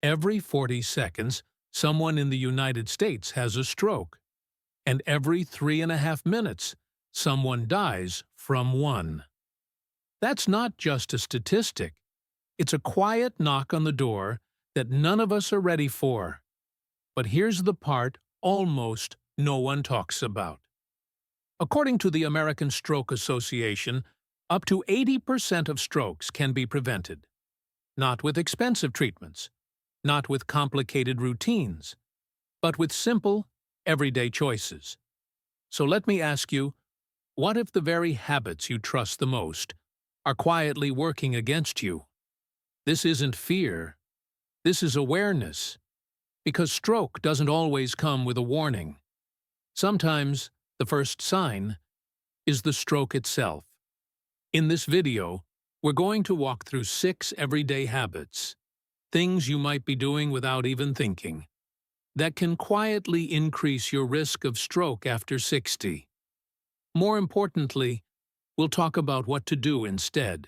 Every 40 seconds, someone in the United States has a stroke, and every 3.5 minutes, someone dies from one. That's not just a statistic. It's a quiet knock on the door that none of us are ready for. But here's the part almost no one talks about. According to the American Stroke Association, up to 80% of strokes can be prevented. Not with expensive treatments, not with complicated routines, but with simple, everyday choices. So let me ask you, what if the very habits you trust the most are quietly working against you? This isn't fear. This is awareness. Because stroke doesn't always come with a warning. Sometimes the first sign is the stroke itself. In this video, we're going to walk through 6 everyday habits, things you might be doing without even thinking, that can quietly increase your risk of stroke after 60. More importantly, we'll talk about what to do instead.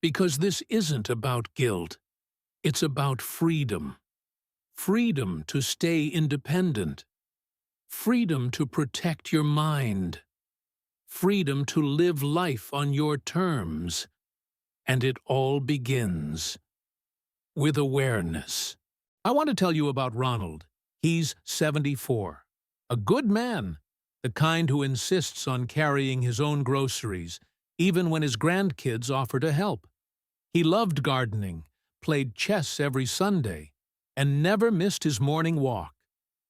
Because this isn't about guilt, it's about freedom. Freedom to stay independent. Freedom to protect your mind. Freedom to live life on your terms. And it all begins with awareness. I want to tell you about Ronald. He's 74. A good man, the kind who insists on carrying his own groceries, even when his grandkids offer to help. He loved gardening, played chess every Sunday, and never missed his morning walk,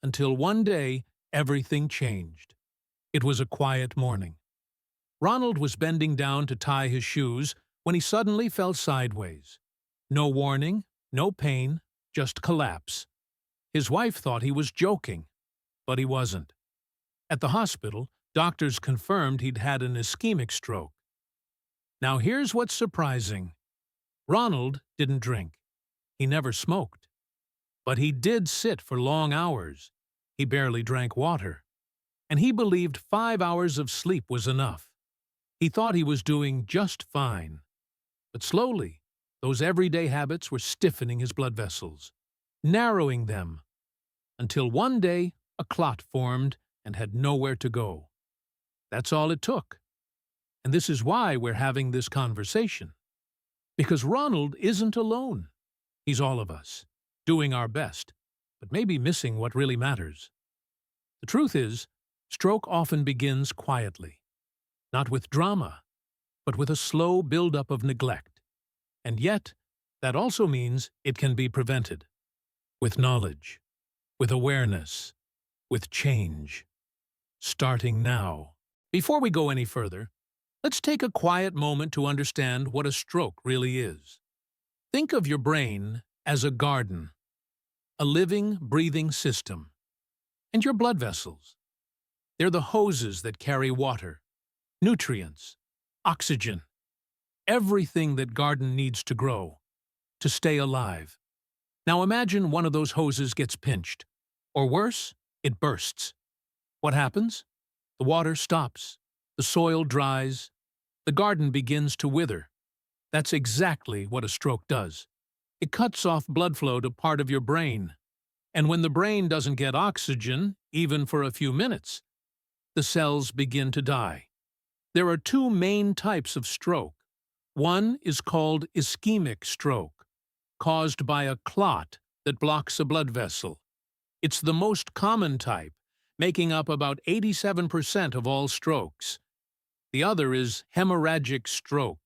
until one day everything changed. It was a quiet morning. Ronald was bending down to tie his shoes when he suddenly fell sideways. No warning, no pain, just collapse. His wife thought he was joking, but he wasn't. At the hospital, doctors confirmed he'd had an ischemic stroke. Now here's what's surprising. Ronald didn't drink. He never smoked. But he did sit for long hours. He barely drank water. And he believed 5 hours of sleep was enough. He thought he was doing just fine. But slowly, those everyday habits were stiffening his blood vessels, narrowing them, until one day a clot formed and had nowhere to go. That's all it took. And this is why we're having this conversation. Because Ronald isn't alone. He's all of us, doing our best, but maybe missing what really matters. The truth is, stroke often begins quietly, not with drama, but with a slow buildup of neglect. And yet, that also means it can be prevented. With knowledge, with awareness, with change. Starting now. Before we go any further, let's take a quiet moment to understand what a stroke really is. Think of your brain as a garden, a living, breathing system. And your blood vessels. They're the hoses that carry water, nutrients, oxygen, everything that garden needs to grow, to stay alive. Now imagine one of those hoses gets pinched, or worse, it bursts. What happens? The water stops, the soil dries, the garden begins to wither. That's exactly what a stroke does. It cuts off blood flow to part of your brain. And when the brain doesn't get oxygen, even for a few minutes, the cells begin to die. There are 2 main types of stroke. One is called ischemic stroke, caused by a clot that blocks a blood vessel. It's the most common type, making up about 87% of all strokes. The other is hemorrhagic stroke,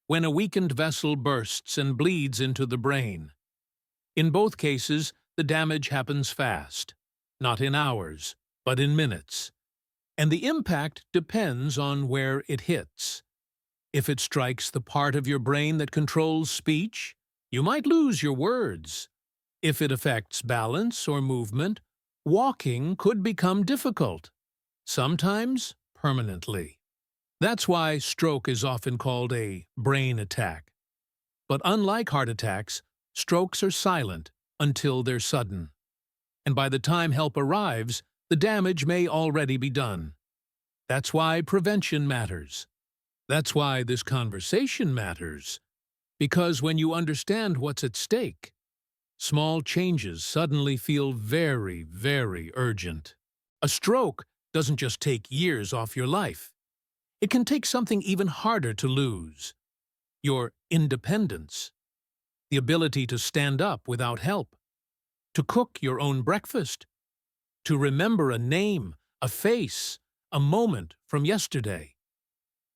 when a weakened vessel bursts and bleeds into the brain. In both cases, the damage happens fast, not in hours, but in minutes. And the impact depends on where it hits. If it strikes the part of your brain that controls speech, you might lose your words. If it affects balance or movement, walking could become difficult, sometimes permanently. That's why stroke is often called a brain attack. But unlike heart attacks, strokes are silent until they're sudden. And by the time help arrives, the damage may already be done. That's why prevention matters. That's why this conversation matters. Because when you understand what's at stake, Small changes suddenly feel very, very urgent. A stroke doesn't just take years off your life. It can take something even harder to lose: your independence, the ability to stand up without help, to cook your own breakfast, to remember a name, a face, a moment from yesterday.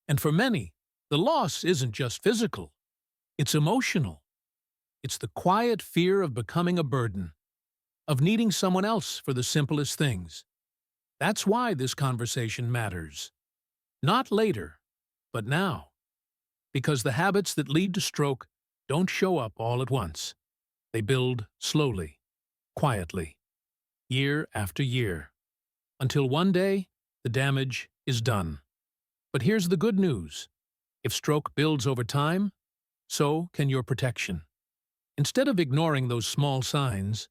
And for many, the loss isn't just physical, it's emotional. It's the quiet fear of becoming a burden, of needing someone else for the simplest things. That's why this conversation matters. Not later, but now. Because the habits that lead to stroke don't show up all at once. They build slowly, quietly, year after year, until one day the damage is done. But here's the good news. If stroke builds over time, so can your protection. Instead of ignoring those small signs,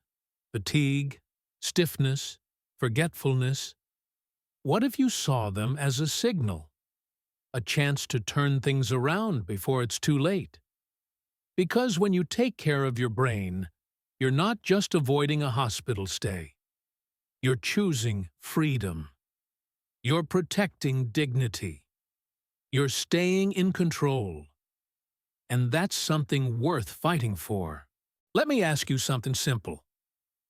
fatigue, stiffness, forgetfulness, what if you saw them as a signal, a chance to turn things around before it's too late? Because when you take care of your brain, you're not just avoiding a hospital stay. You're choosing freedom. You're protecting dignity. You're staying in control. And that's something worth fighting for. Let me ask you something simple.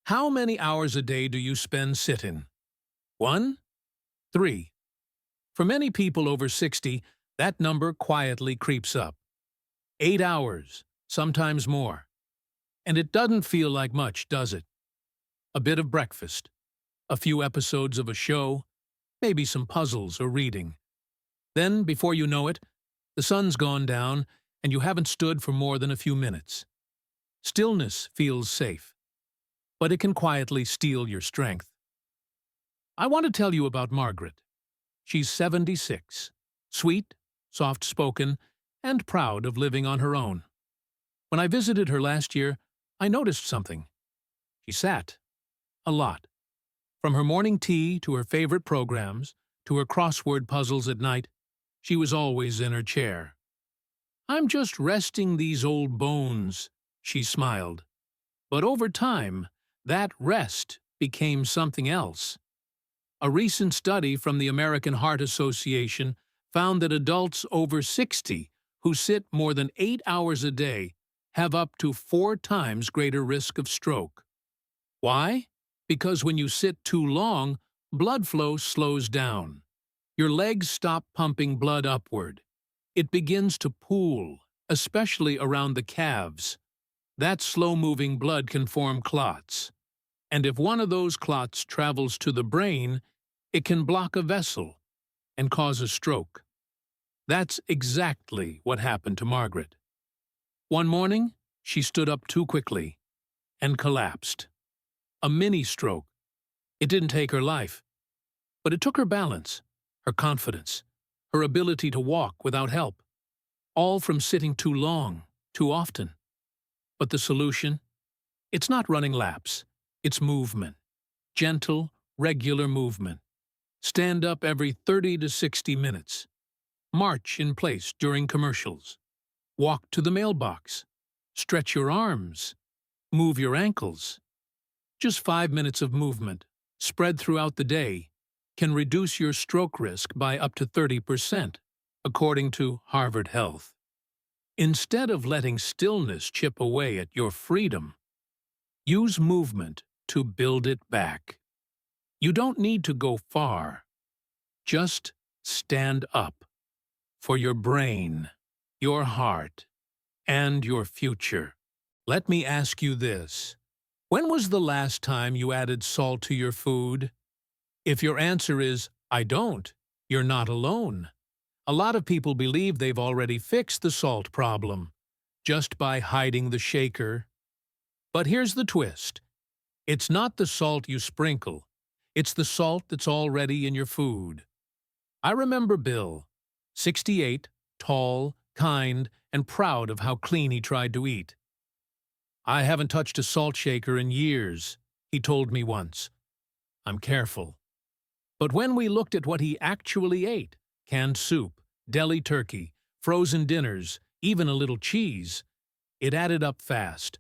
How many hours a day do you spend sitting? 1? 3? For many people over 60, that number quietly creeps up. 8 hours, sometimes more. And it doesn't feel like much, does it? A bit of breakfast, a few episodes of a show, maybe some puzzles or reading. Then, before you know it, the sun's gone down and you haven't stood for more than a few minutes. Stillness feels safe, but it can quietly steal your strength. I want to tell you about Margaret. She's 76, sweet, soft-spoken, and proud of living on her own. When I visited her last year, I noticed something. She sat. A lot. From her morning tea to her favorite programs, to her crossword puzzles at night, she was always in her chair. "I'm just resting these old bones," she smiled. But over time, that rest became something else. A recent study from the American Heart Association found that adults over 60 who sit more than 8 hours a day have up to 4 times greater risk of stroke. Why? Because when you sit too long, blood flow slows down. Your legs stop pumping blood upward. It begins to pool, especially around the calves. That slow-moving blood can form clots. And if one of those clots travels to the brain, it can block a vessel and cause a stroke. That's exactly what happened to Margaret. One morning, she stood up too quickly and collapsed. A mini-stroke. It didn't take her life, but it took her balance, her confidence, her ability to walk without help, all from sitting too long, too often. But the solution? It's not running laps. It's movement. Gentle, regular movement. Stand up every 30 to 60 minutes. March in place during commercials. Walk to the mailbox. Stretch your arms. Move your ankles. Just 5 minutes of movement, spread throughout the day, can reduce your stroke risk by up to 30%, according to Harvard Health. Instead of letting stillness chip away at your freedom, use movement to build it back. You don't need to go far. Just stand up for your brain, your heart, and your future. Let me ask you this. When was the last time you added salt to your food? If your answer is, "I don't," you're not alone. A lot of people believe they've already fixed the salt problem, just by hiding the shaker. But here's the twist. It's not the salt you sprinkle. It's the salt that's already in your food. I remember Bill, 68, tall, kind, and proud of how clean he tried to eat. "I haven't touched a salt shaker in years," he told me once. I'm careful. But when we looked at what he actually ate, canned soup, deli turkey, frozen dinners, even a little cheese, it added up fast.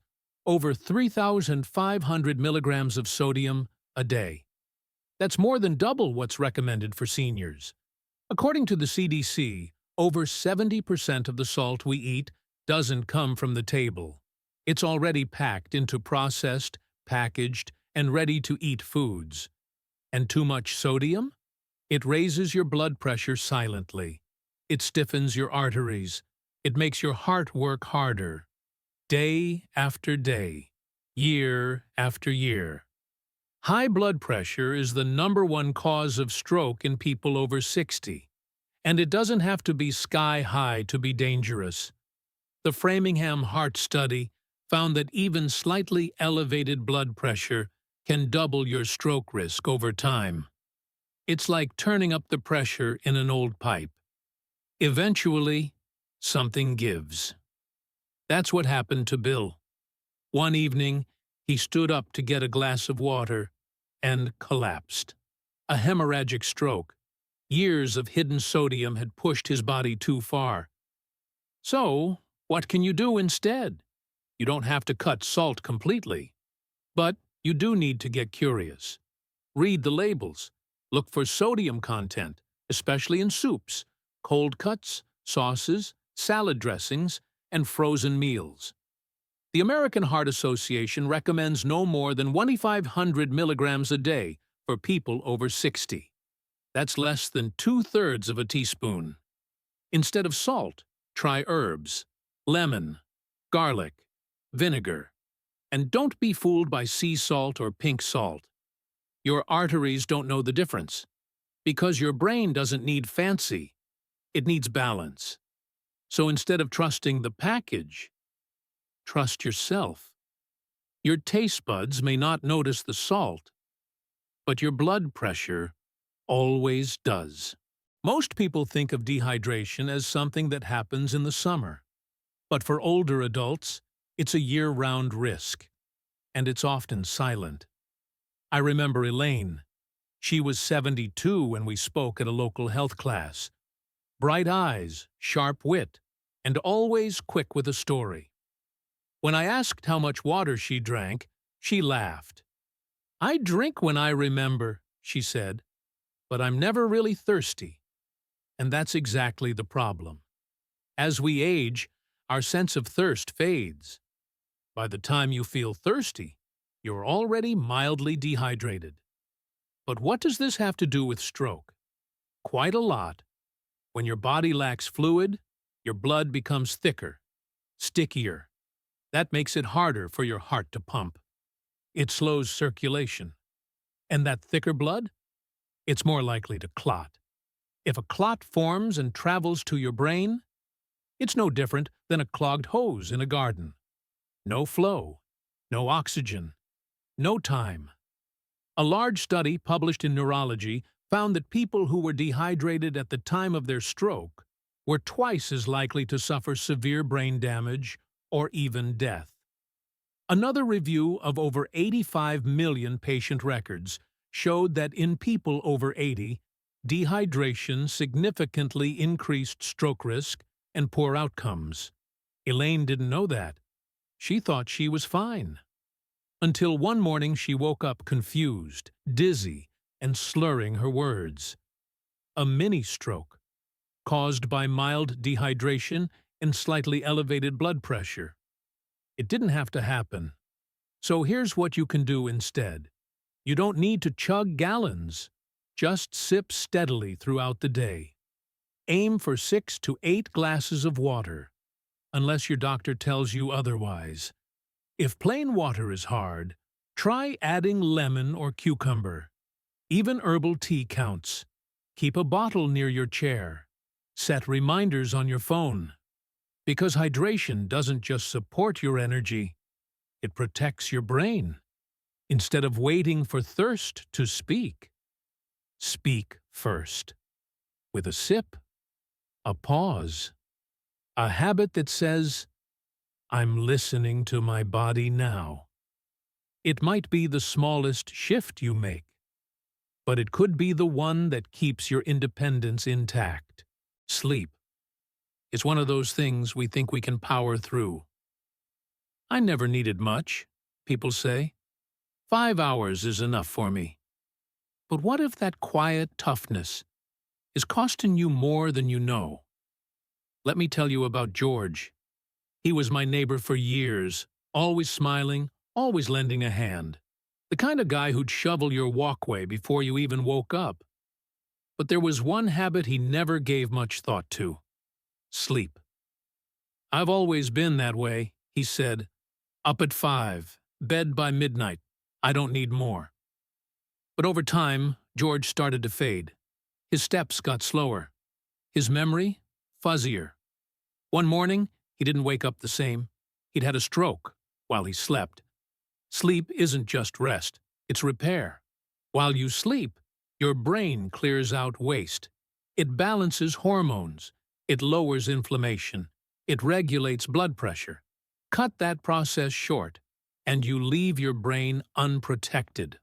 over 3,500 milligrams of sodium a day. That's more than double what's recommended for seniors. According to the CDC, over 70% of the salt we eat doesn't come from the table. It's already packed into processed, packaged, and ready-to-eat foods. And too much sodium? It raises your blood pressure silently. It stiffens your arteries. It makes your heart work harder. Day after day, year after year. High blood pressure is the #1 cause of stroke in people over 60. And it doesn't have to be sky-high to be dangerous. The Framingham Heart Study found that even slightly elevated blood pressure can double your stroke risk over time. It's like turning up the pressure in an old pipe. Eventually, something gives. That's what happened to Bill. One evening, he stood up to get a glass of water and collapsed. A hemorrhagic stroke. Years of hidden sodium had pushed his body too far. So, what can you do instead? You don't have to cut salt completely. But you do need to get curious. Read the labels. Look for sodium content, especially in soups, cold cuts, sauces, salad dressings, and frozen meals. The American Heart Association recommends no more than 2,500 milligrams a day for people over 60. That's less than 2/3 of a teaspoon. Instead of salt, try herbs, lemon, garlic, vinegar. And don't be fooled by sea salt or pink salt. Your arteries don't know the difference. Because your brain doesn't need fancy. It needs balance. So instead of trusting the package, trust yourself. Your taste buds may not notice the salt, but your blood pressure always does. Most people think of dehydration as something that happens in the summer. But for older adults, it's a year-round risk. And it's often silent. I remember Elaine. She was 72 when we spoke at a local health class. Bright eyes, sharp wit, and always quick with a story. When I asked how much water she drank, she laughed. "I drink when I remember," she said, "but I'm never really thirsty." And that's exactly the problem. As we age, our sense of thirst fades. By the time you feel thirsty, you're already mildly dehydrated. But what does this have to do with stroke? Quite a lot. When your body lacks fluid, your blood becomes thicker, stickier. That makes it harder for your heart to pump. It slows circulation. And that thicker blood? It's more likely to clot. If a clot forms and travels to your brain, it's no different than a clogged hose in a garden. No flow, no oxygen, no time. A large study published in Neurology found that people who were dehydrated at the time of their stroke were twice as likely to suffer severe brain damage or even death. Another review of over 85 million patient records showed that in people over 80, dehydration significantly increased stroke risk and poor outcomes. Elaine didn't know that. She thought she was fine. Until one morning she woke up confused, dizzy, and slurring her words. A mini-stroke, caused by mild dehydration and slightly elevated blood pressure. It didn't have to happen. So here's what you can do instead. You don't need to chug gallons. Just sip steadily throughout the day. Aim for 6 to 8 glasses of water, unless your doctor tells you otherwise. If plain water is hard, try adding lemon or cucumber. Even herbal tea counts. Keep a bottle near your chair. Set reminders on your phone. Because hydration doesn't just support your energy, it protects your brain. Instead of waiting for thirst to speak, speak first. With a sip, a pause, a habit that says, "I'm listening to my body now." It might be the smallest shift you make, but it could be the one that keeps your independence intact. Sleep. It's one of those things we think we can power through. I never needed much, people say. 5 hours is enough for me. But what if that quiet toughness is costing you more than you know? Let me tell you about George. He was my neighbor for years, always smiling, always lending a hand. The kind of guy who'd shovel your walkway before you even woke up. But there was one habit he never gave much thought to: sleep. "I've always been that way," he said. "Up at 5, bed by midnight. I don't need more." But over time, George started to fade. His steps got slower. His memory, fuzzier. One morning, he didn't wake up the same. He'd had a stroke while he slept. Sleep isn't just rest, it's repair. While you sleep, your brain clears out waste. It balances hormones. It lowers inflammation. It regulates blood pressure. Cut that process short, and you leave your brain unprotected.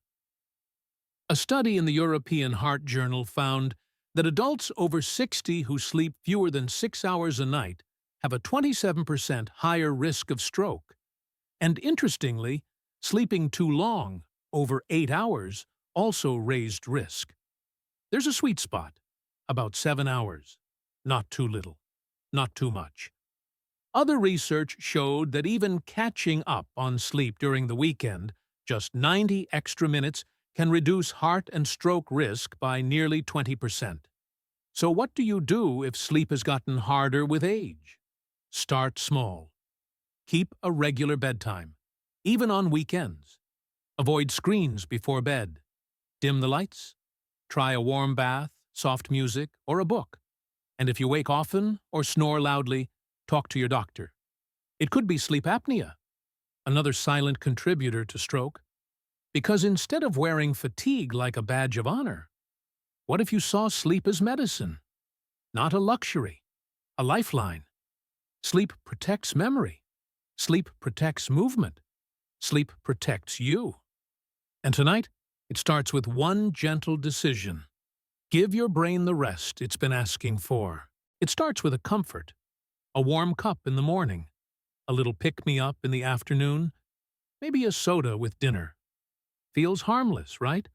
A study in the European Heart Journal found that adults over 60 who sleep fewer than 6 hours a night have a 27% higher risk of stroke. And interestingly, sleeping too long, over 8 hours, also raised risk. There's a sweet spot, about 7 hours. Not too little, not too much. Other research showed that even catching up on sleep during the weekend, just 90 extra minutes, can reduce heart and stroke risk by nearly 20%. So what do you do if sleep has gotten harder with age? Start small. Keep a regular bedtime, even on weekends. Avoid screens before bed. Dim the lights. Try a warm bath, soft music, or a book. And if you wake often or snore loudly, talk to your doctor. It could be sleep apnea, another silent contributor to stroke. Because instead of wearing fatigue like a badge of honor, what if you saw sleep as medicine? Not a luxury, a lifeline. Sleep protects memory. Sleep protects movement. Sleep protects you. And tonight, it starts with one gentle decision. Give your brain the rest it's been asking for. It starts with a comfort. A warm cup in the morning. A little pick-me-up in the afternoon. Maybe a soda with dinner. Feels harmless, right?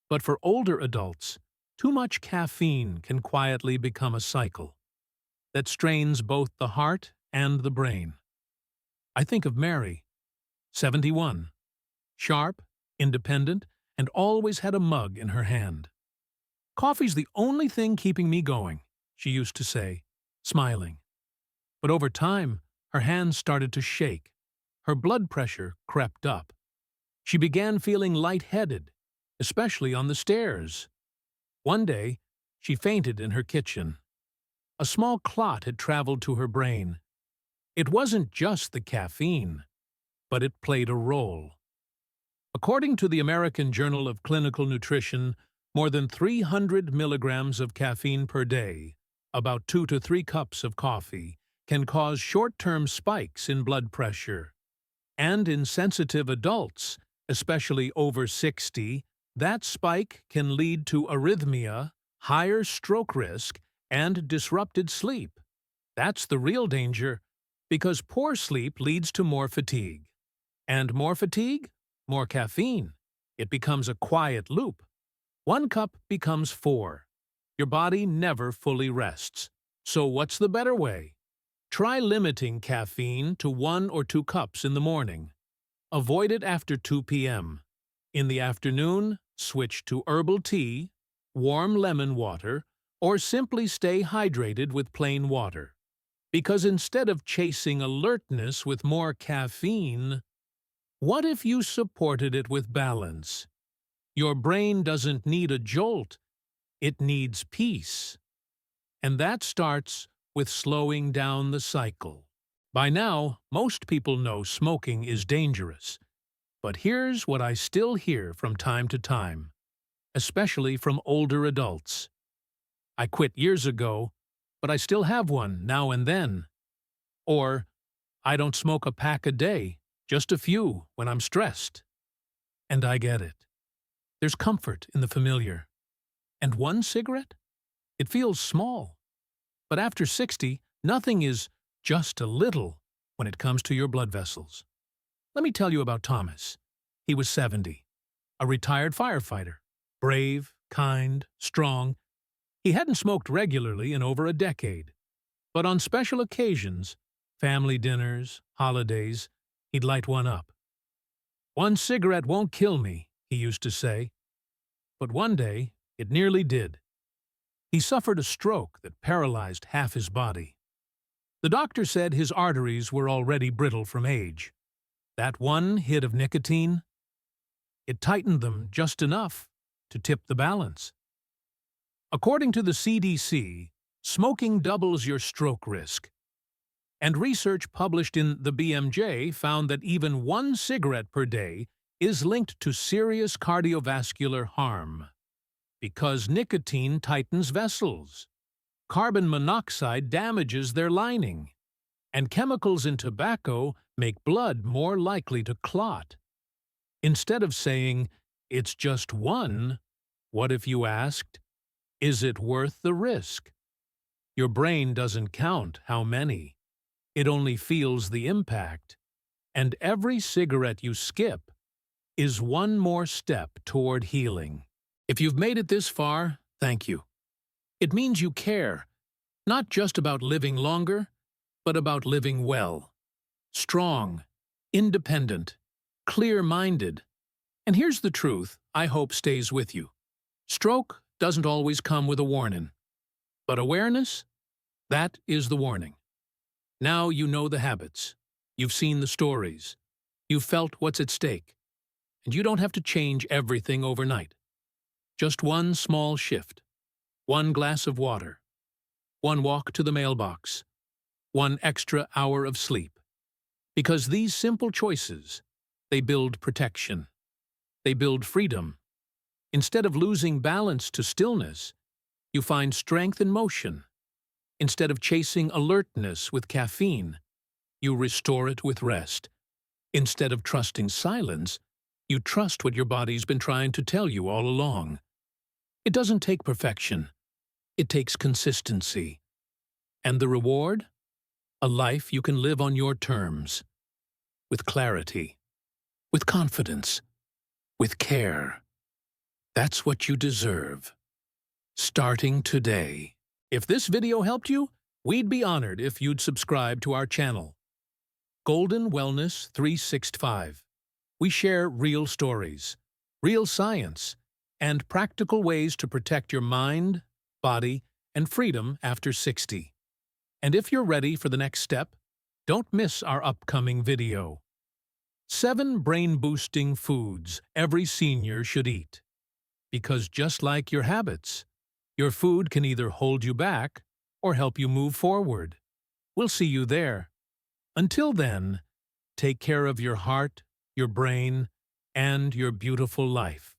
But for older adults, too much caffeine can quietly become a cycle that strains both the heart and the brain. I think of Mary, 71, sharp, independent, and always had a mug in her hand. "Coffee's the only thing keeping me going," she used to say, smiling. But over time, her hands started to shake. Her blood pressure crept up. She began feeling lightheaded, especially on the stairs. One day, she fainted in her kitchen. A small clot had traveled to her brain. It wasn't just the caffeine, but it played a role. According to the American Journal of Clinical Nutrition, more than 300 milligrams of caffeine per day, about 2 to 3 cups of coffee, can cause short-term spikes in blood pressure. And in sensitive adults, especially over 60, that spike can lead to arrhythmia, higher stroke risk, and disrupted sleep. That's the real danger, because poor sleep leads to more fatigue. And more fatigue, more caffeine. It becomes a quiet loop. 1 cup becomes 4. Your body never fully rests. So what's the better way? Try limiting caffeine to 1 or 2 cups in the morning. Avoid it after 2 p.m. In the afternoon, switch to herbal tea, warm lemon water, or simply stay hydrated with plain water. Because instead of chasing alertness with more caffeine, what if you supported it with balance? Your brain doesn't need a jolt, it needs peace. And that starts with slowing down the cycle. By now, most people know smoking is dangerous. But here's what I still hear from time to time, especially from older adults. "I quit years ago, but I still have one now and then." Or, "I don't smoke a pack a day, just a few when I'm stressed." And I get it. There's comfort in the familiar. And 1 cigarette? It feels small. But after 60, nothing is just a little. when it comes to your blood vessels. Let me tell you about Thomas. He was 70, a retired firefighter, brave, kind, strong. He hadn't smoked regularly in over a decade, but on special occasions, family dinners, holidays, he'd light one up. "One cigarette won't kill me," he used to say. But one day, it nearly did. He suffered a stroke that paralyzed half his body. The doctor said his arteries were already brittle from age. That one hit of nicotine, it tightened them just enough to tip the balance. According to the CDC, smoking doubles your stroke risk. And research published in the BMJ found that even one cigarette per day is linked to serious cardiovascular harm. Because nicotine tightens vessels, carbon monoxide damages their lining, and chemicals in tobacco make blood more likely to clot. Instead of saying, "It's just one," what if you asked, "Is it worth the risk?" Your brain doesn't count how many. It only feels the impact. And every cigarette you skip is one more step toward healing. If you've made it this far, thank you. It means you care, not just about living longer, but about living well. Strong, independent, clear-minded. And here's the truth I hope stays with you. Stroke doesn't always come with a warning. But awareness? That is the warning. Now you know the habits. You've seen the stories. You've felt what's at stake. And you don't have to change everything overnight. Just one small shift, one glass of water, one walk to the mailbox, one extra hour of sleep. Because these simple choices, they build protection. They build freedom. Instead of losing balance to stillness, you find strength in motion. Instead of chasing alertness with caffeine, you restore it with rest. Instead of trusting silence, you trust what your body's been trying to tell you all along. It doesn't take perfection. It takes consistency. And the reward? A life you can live on your terms. With clarity. With confidence. With care. That's what you deserve. Starting today. If this video helped you, we'd be honored if you'd subscribe to our channel. Golden Wellness 365. We share real stories, real science, and practical ways to protect your mind, body, and freedom after 60. And if you're ready for the next step, don't miss our upcoming video. 7 brain-boosting foods every senior should eat. Because just like your habits, your food can either hold you back or help you move forward. We'll see you there. Until then, take care of your heart, your brain, and your beautiful life.